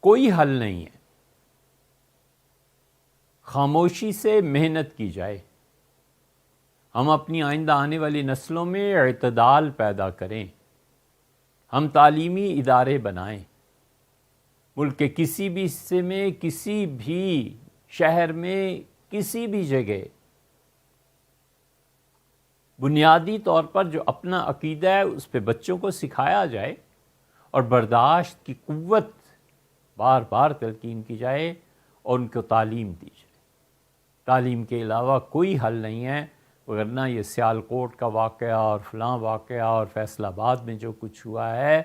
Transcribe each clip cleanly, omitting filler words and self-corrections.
کوئی حل نہیں ہے، خاموشی سے محنت کی جائے، ہم اپنی آئندہ آنے والی نسلوں میں اعتدال پیدا کریں، ہم تعلیمی ادارے بنائیں، ملک کے کسی بھی حصے میں، کسی بھی شہر میں، کسی بھی جگہ بنیادی طور پر جو اپنا عقیدہ ہے اس پہ بچوں کو سکھایا جائے اور برداشت کی قوت بار بار تلقین کی جائے اور ان کو تعلیم دی جائے۔ تعلیم کے علاوہ کوئی حل نہیں ہے، ورنہ یہ سیالکوٹ کا واقعہ اور فلاں واقعہ اور فیصل آباد میں جو کچھ ہوا ہے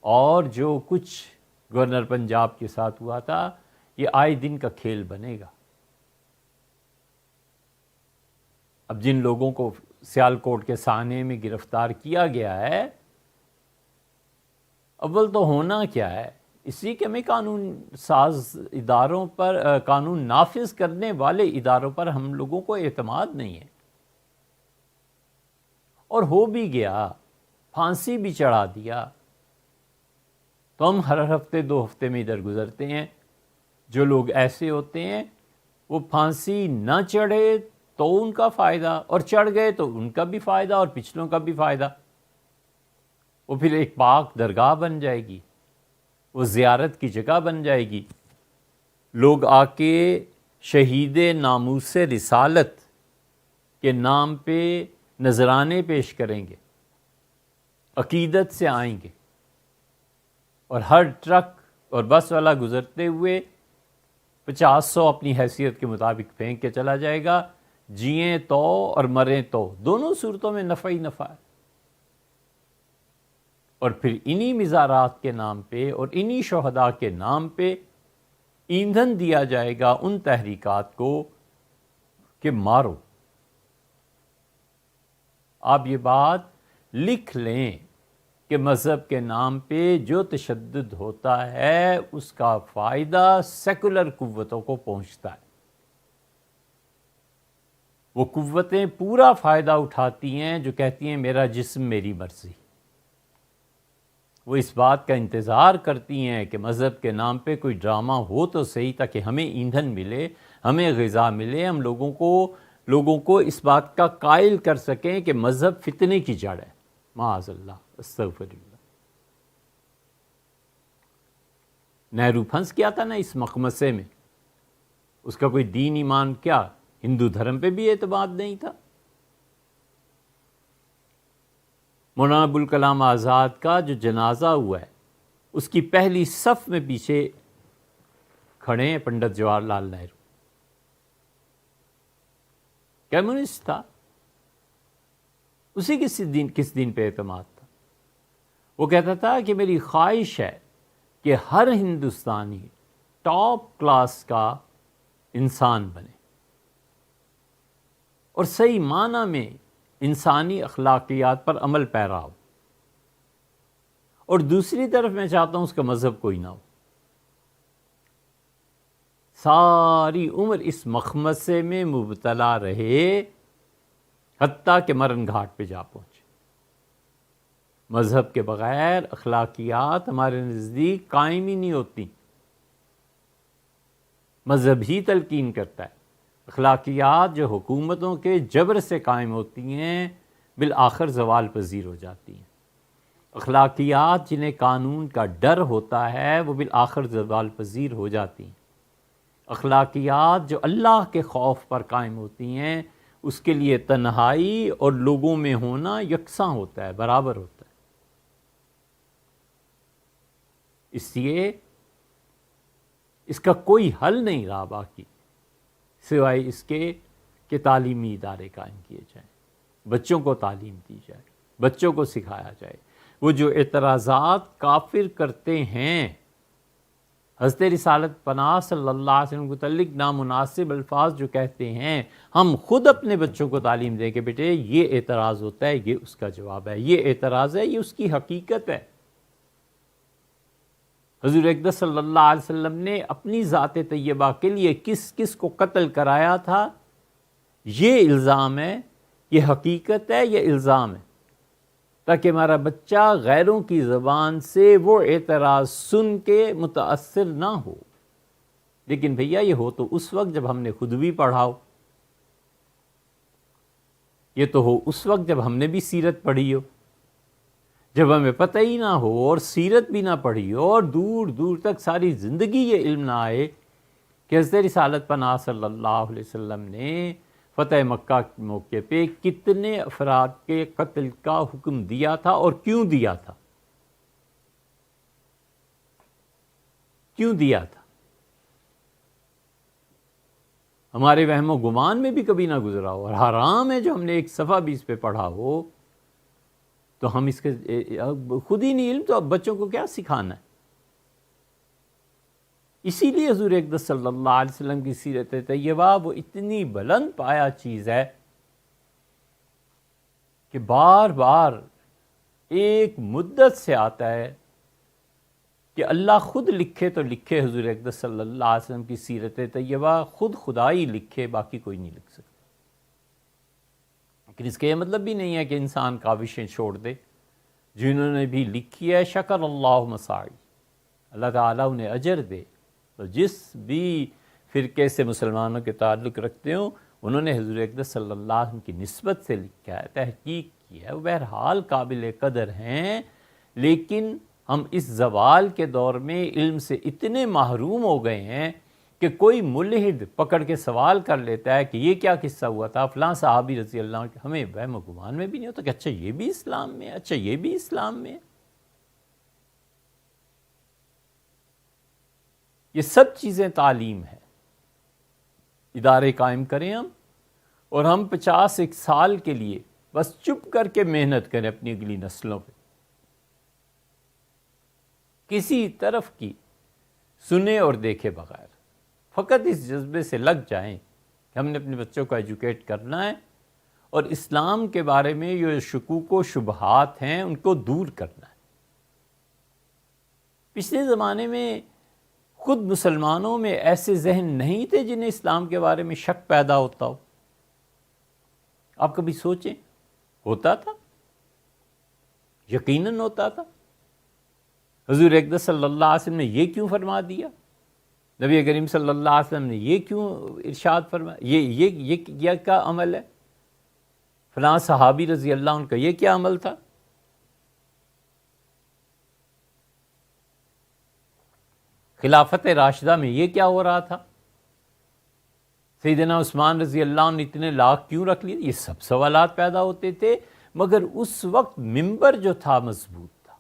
اور جو کچھ گورنر پنجاب کے ساتھ ہوا تھا، یہ آئے دن کا کھیل بنے گا۔ اب جن لوگوں کو سیالکوٹ کے سانحے میں گرفتار کیا گیا ہے، اول تو ہونا کیا ہے، اسی کے میں قانون ساز اداروں پر، قانون نافذ کرنے والے اداروں پر ہم لوگوں کو اعتماد نہیں ہے، اور ہو بھی گیا، پھانسی بھی چڑھا دیا تو ہم ہر ہفتے 2 ہفتے میں ادھر گزرتے ہیں۔ جو لوگ ایسے ہوتے ہیں وہ پھانسی نہ چڑھے تو ان کا فائدہ، اور چڑھ گئے تو ان کا بھی فائدہ اور پچھلوں کا بھی فائدہ، وہ پھر ایک پاک درگاہ بن جائے گی، وہ زیارت کی جگہ بن جائے گی، لوگ آ کے شہید ناموس رسالت کے نام پہ نذرانے پیش کریں گے، عقیدت سے آئیں گے، اور ہر ٹرک اور بس والا گزرتے ہوئے 50-100 اپنی حیثیت کے مطابق پھینک کے چلا جائے گا، جئیں تو اور مریں تو، دونوں صورتوں میں نفع ہی نفع ہے۔ اور پھر انہی مزارات کے نام پہ اور انہی شہداء کے نام پہ ایندھن دیا جائے گا ان تحریکات کو کہ مارو۔ آپ یہ بات لکھ لیں کہ مذہب کے نام پہ جو تشدد ہوتا ہے اس کا فائدہ سیکولر قوتوں کو پہنچتا ہے، وہ قوتیں پورا فائدہ اٹھاتی ہیں جو کہتی ہیں میرا جسم میری مرضی، وہ اس بات کا انتظار کرتی ہیں کہ مذہب کے نام پہ کوئی ڈرامہ ہو تو صحیح تاکہ ہمیں ایندھن ملے، ہمیں غذا ملے، ہم لوگوں کو اس بات کا قائل کر سکیں کہ مذہب فتنے کی جڑ ہے۔ معاذ اللہ، استغفر اللہ۔ نہرو پھنس گیا تھا نا اس مخمصے میں، اس کا کوئی دین ایمان کیا، ہندو دھرم پہ بھی اعتماد نہیں تھا۔ مولانا ابوالکلام آزاد کا جو جنازہ ہوا ہے اس کی پہلی صف میں پیچھے کھڑے ہیں پنڈت جواہر لال نہرو، کمیونسٹ تھا، اسی کس دین پہ اعتماد تھا۔ وہ کہتا تھا کہ میری خواہش ہے کہ ہر ہندوستانی ٹاپ کلاس کا انسان بنے اور صحیح معنی میں انسانی اخلاقیات پر عمل پیرا ہو، اور دوسری طرف میں چاہتا ہوں اس کا مذہب کوئی نہ ہو۔ ساری عمر اس مخمصے میں مبتلا رہے حتیٰ کہ مرن گھاٹ پہ جا پہنچے۔ مذہب کے بغیر اخلاقیات ہمارے نزدیک قائم ہی نہیں ہوتی، مذہب ہی تلقین کرتا ہے۔ اخلاقیات جو حکومتوں کے جبر سے قائم ہوتی ہیں بالآخر زوال پذیر ہو جاتی ہیں، اخلاقیات جنہیں قانون کا ڈر ہوتا ہے وہ بالآخر زوال پذیر ہو جاتی ہیں، اخلاقیات جو اللہ کے خوف پر قائم ہوتی ہیں اس کے لیے تنہائی اور لوگوں میں ہونا یکساں ہوتا ہے، برابر ہوتا ہے۔ اس لیے اس کا کوئی حل نہیں رہا باقی سوائے اس کے کہ تعلیمی ادارے قائم کیے جائیں، بچوں کو تعلیم دی جائے، بچوں کو سکھایا جائے۔ وہ جو اعتراضات کافر کرتے ہیں حضرت رسالت پناہ صلی اللہ علیہ وسلم کے متعلق نامناسب الفاظ جو کہتے ہیں، ہم خود اپنے بچوں کو تعلیم دیں کہ بیٹے یہ اعتراض ہوتا ہے، یہ اس کا جواب ہے، یہ اعتراض ہے، یہ اس کی حقیقت ہے۔ حضور اقدس صلی اللہ علیہ وسلم نے اپنی ذات طیبہ کے لیے کس کس کو قتل کرایا تھا، یہ الزام ہے، یہ حقیقت ہے، یہ الزام ہے۔ تاکہ ہمارا بچہ غیروں کی زبان سے وہ اعتراض سن کے متاثر نہ ہو۔ لیکن بھیا یہ ہو تو اس وقت جب ہم نے خود بھی پڑھا ہو، یہ تو ہو اس وقت جب ہم نے بھی سیرت پڑھی ہو، جب ہمیں پتہ ہی نہ ہو اور سیرت بھی نہ پڑھی ہو اور دور دور تک ساری زندگی یہ علم نہ آئے کہ حضرت رسالت پناہ صلی اللہ علیہ وسلم نے فتح مکہ کے موقع پہ کتنے افراد کے قتل کا حکم دیا تھا اور کیوں دیا تھا، کیوں دیا تھا، ہمارے وہم و گمان میں بھی کبھی نہ گزرا ہو، اور حرام ہے جو ہم نے ایک صفحہ بھی اس پہ پڑھا ہو تو ہم اس کے خود ہی نہیں علم تو اب بچوں کو کیا سکھانا ہے۔ اسی لیے حضور اقدس صلی اللہ علیہ وسلم کی سیرت طیبہ وہ اتنی بلند پایا چیز ہے کہ بار بار ایک مدت سے آتا ہے کہ اللہ خود لکھے تو لکھے، حضور اقدس صلی اللہ علیہ وسلم کی سیرت طیبہ خود خدائی لکھے، باقی کوئی نہیں لکھ سکتا۔ لیکن اس کا یہ مطلب بھی نہیں ہے کہ انسان کاوشیں چھوڑ دے، جنہوں نے بھی لکھی ہے شکر اللہ مساعی، اللہ تعالیٰ انہیں اجر دے۔ تو جس بھی فرقے سے مسلمانوں کے تعلق رکھتے ہوں انہوں نے حضور اقدس صلی اللہ علیہ وسلم کی نسبت سے لکھا ہے، تحقیق کی ہے، وہ بہرحال قابل قدر ہیں، لیکن ہم اس زوال کے دور میں علم سے اتنے محروم ہو گئے ہیں کہ کوئی ملحد پکڑ کے سوال کر لیتا ہے کہ یہ کیا قصہ ہوا تھا فلاں صحابی رضی اللہ عنہ، ہمیں وہم و گمان میں بھی نہیں ہوتا کہ اچھا یہ بھی اسلام میں ہے، اچھا یہ بھی اسلام میں ہے۔ یہ سب چیزیں تعلیم ہے، ادارے قائم کریں ہم، اور ہم 50 سال کے لیے بس چپ کر کے محنت کریں اپنی اگلی نسلوں پہ، کسی طرف کی سنے اور دیکھے بغیر، فقط اس جذبے سے لگ جائیں کہ ہم نے اپنے بچوں کو ایجوکیٹ کرنا ہے اور اسلام کے بارے میں جو شکوک و شبہات ہیں ان کو دور کرنا ہے۔ پچھلے زمانے میں خود مسلمانوں میں ایسے ذہن نہیں تھے جنہیں اسلام کے بارے میں شک پیدا ہوتا ہو۔ آپ کبھی سوچیں، ہوتا تھا، یقیناً ہوتا تھا۔ حضور اقدس صلی اللہ علیہ وسلم نے یہ کیوں فرما دیا، نبی کریم صلی اللہ علیہ وسلم نے یہ کیوں ارشاد فرمایا، یہ کیا عمل ہے، فلاں صحابی رضی اللہ عنہ کا یہ کیا عمل تھا۔ خلافت راشدہ میں یہ کیا ہو رہا تھا، سیدنا عثمان رضی اللہ عنہ نے اتنے لاکھ کیوں رکھ لیے، یہ سب سوالات پیدا ہوتے تھے۔ مگر اس وقت منبر جو تھا مضبوط تھا،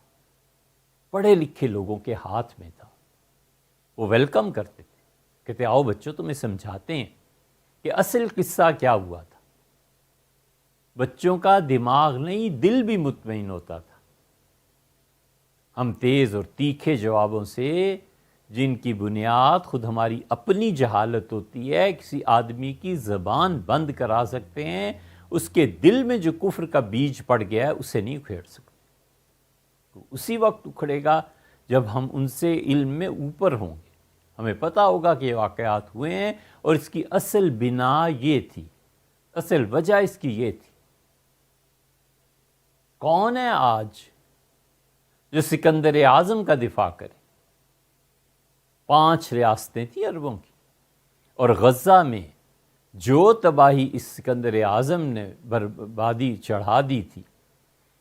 پڑھے لکھے لوگوں کے ہاتھ میں تھا، وہ ویلکم کرتے تھے، کہتے آؤ بچوں تمہیں سمجھاتے ہیں کہ اصل قصہ کیا ہوا تھا۔ بچوں کا دماغ نہیں دل بھی مطمئن ہوتا تھا۔ ہم تیز اور تیکھے جوابوں سے، جن کی بنیاد خود ہماری اپنی جہالت ہوتی ہے، کسی آدمی کی زبان بند کرا سکتے ہیں، اس کے دل میں جو کفر کا بیج پڑ گیا ہے اسے نہیں اکھیڑ سکتے۔ تو اسی وقت اکھڑے گا جب ہم ان سے علم میں اوپر ہوں گے، ہمیں پتہ ہوگا کہ یہ واقعات ہوئے ہیں اور اس کی اصل بنا یہ تھی، اصل وجہ اس کی یہ تھی۔ کون ہے آج جو سکندر اعظم کا دفاع کرے؟ 5 ریاستیں تھیں عربوں کی، اور غزہ میں جو تباہی اس سکندر اعظم نے بربادی چڑھا دی تھی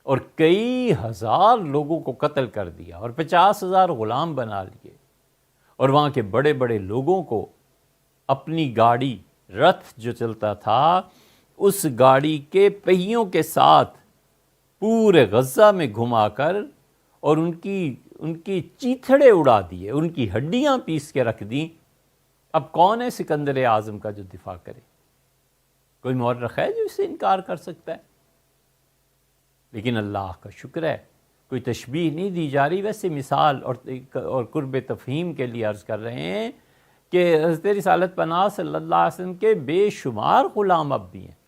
اور کئی ہزار لوگوں کو قتل کر دیا اور 50,000 غلام بنا لیے، اور وہاں کے بڑے بڑے لوگوں کو اپنی گاڑی رتھ جو چلتا تھا اس گاڑی کے پہیوں کے ساتھ پورے غزہ میں گھما کر اور ان کی چیتھڑے اڑا دیے، ان کی ہڈیاں پیس کے رکھ دیں۔ اب کون ہے سکندر اعظم کا جو دفاع کرے؟ کوئی مورخ ہے جو اس سے انکار کر سکتا ہے؟ لیکن اللہ کا شکر ہے کوئی تشبیہ نہیں دی جا رہی۔ ویسے مثال اور قرب تفہیم کے لیے عرض کر رہے ہیں کہ حضرت رسالت پناہ صلی اللہ علیہ وسلم کے بے شمار غلام اب بھی ہیں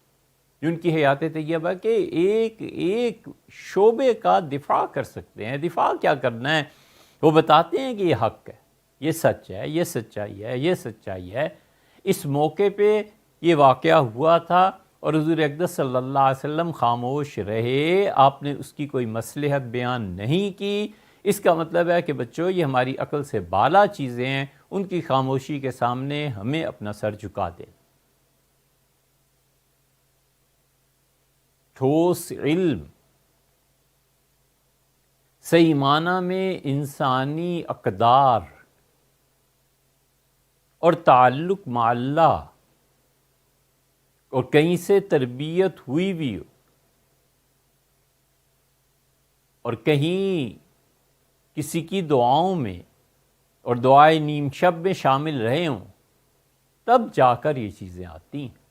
جن کی حیات طیبہ کے ایک ایک شعبے کا دفاع کر سکتے ہیں۔ دفاع کیا کرنا ہے؟ وہ بتاتے ہیں کہ یہ حق ہے، یہ سچ ہے، یہ سچائی ہے، یہ سچائی ہے، اس موقع پہ یہ واقعہ ہوا تھا اور حضور اقدس صلی اللہ علیہ وسلم خاموش رہے، آپ نے اس کی کوئی مصلحت بیان نہیں کی، اس کا مطلب ہے کہ بچوں یہ ہماری عقل سے بالا چیزیں ہیں، ان کی خاموشی کے سامنے ہمیں اپنا سر جھکا دیں۔ ٹھوس علم صحیح معنی میں انسانی اقدار اور تعلق مع اللہ اور کہیں سے تربیت ہوئی بھی ہو اور کہیں کسی کی دعاؤں میں اور دعائے نیم شب میں شامل رہے ہوں، تب جا کر یہ چیزیں آتی ہیں۔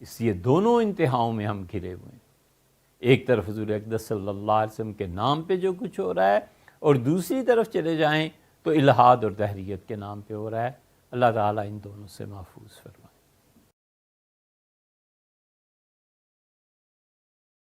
اس لیے دونوں انتہاؤں میں ہم گھرے ہوئے ہیں، ایک طرف حضور اقدس صلی اللہ علیہ وسلم کے نام پہ جو کچھ ہو رہا ہے، اور دوسری طرف چلے جائیں تو الحاد اور دہریت کے نام پہ ہو رہا ہے۔ اللہ تعالیٰ ان دونوں سے محفوظ فرمائے۔